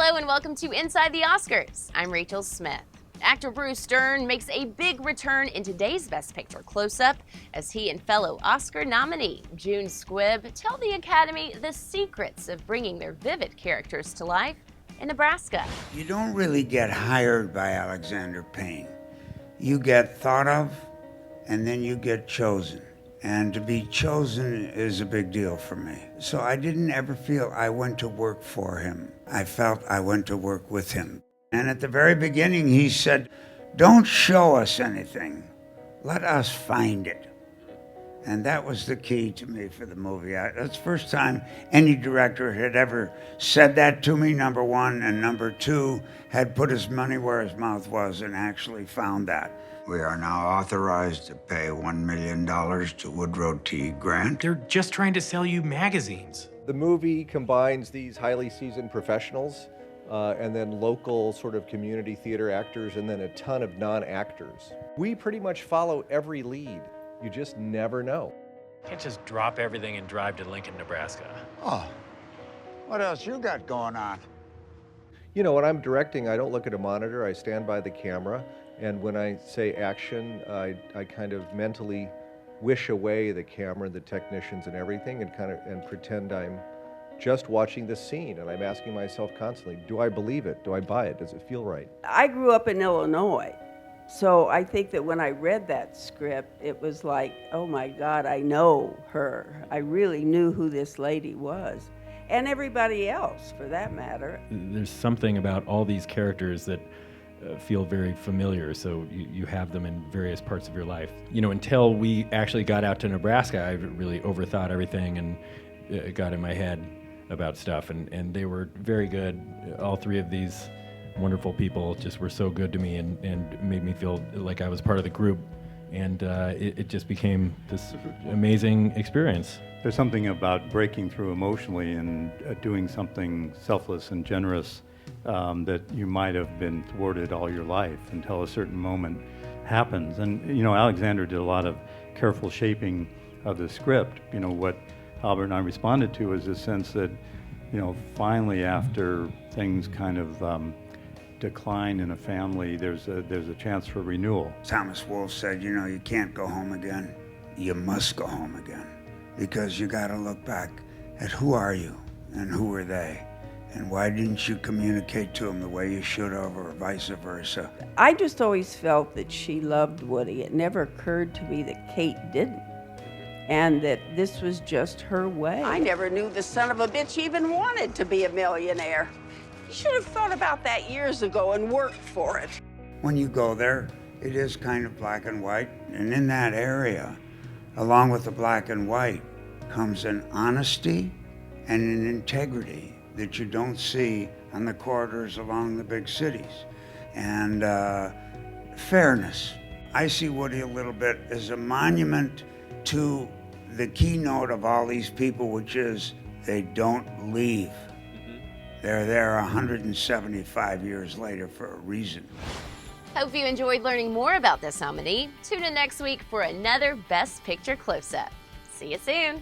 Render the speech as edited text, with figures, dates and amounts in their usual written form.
Hello and welcome to Inside the Oscars. I'm Rachel Smith. Actor Bruce Dern makes a big return in today's Best Picture Closeup as he and fellow Oscar nominee June Squibb tell the Academy the secrets of bringing their vivid characters to life in Nebraska. You don't really get hired by Alexander Payne. You get thought of, and then you get chosen. And to be chosen is a big deal for me. So I didn't ever feel I went to work for him. I felt I went to work with him. And at the very beginning, he said, "Don't show us anything. Let us find it." And that was the key to me for the movie. That's the first time any director had ever said that to me, number one, and number two, had put his money where his mouth was and actually found that. We are now authorized to pay $1 million to Woodrow T. Grant. They're just trying to sell you magazines. The movie combines these highly seasoned professionals and then local sort of community theater actors and then a ton of non-actors. We pretty much follow every lead. You just never know. You can't just drop everything and drive to Lincoln, Nebraska. Oh, what else you got going on? You know, when I'm directing, I don't look at a monitor. I stand by the camera. And when I say action, I kind of mentally wish away the camera and the technicians and everything and pretend I'm just watching this scene. And I'm asking myself constantly, do I believe it? Do I buy it? Does it feel right? I grew up in Illinois. So I think that when I read that script, it was like, oh my God, I know her. I really knew who this lady was. And everybody else, for that matter. There's something about all these characters that feel very familiar, so you have them in various parts of your life. You know, until we actually got out to Nebraska, I really overthought everything and it got in my head about stuff, and they were very good. All three of these wonderful people just were so good to me and made me feel like I was part of the group, and it just became this amazing experience. There's something about breaking through emotionally and doing something selfless and generous that you might have been thwarted all your life until a certain moment happens. And, you know, Alexander did a lot of careful shaping of the script. You know, what Albert and I responded to is this sense that, you know, finally after things kind of decline in a family, there's a chance for renewal. Thomas Wolfe said, you know, you can't go home again. You must go home again. Because you got to look back at who are you and who are they. And why didn't you communicate to them the way you should have, or vice versa? I just always felt that she loved Woody. It never occurred to me that Kate didn't. And that this was just her way. I never knew the son of a bitch even wanted to be a millionaire. You should have thought about that years ago and worked for it. When you go there, it is kind of black and white. And in that area, along with the black and white, comes an honesty and an integrity that you don't see on the corridors along the big cities. And fairness. I see Woody a little bit as a monument to the keynote of all these people, which is they don't leave. They're there 175 years later for a reason. Hope you enjoyed learning more about this nominee. Tune in next week for another Best Picture Close-Up. See you soon.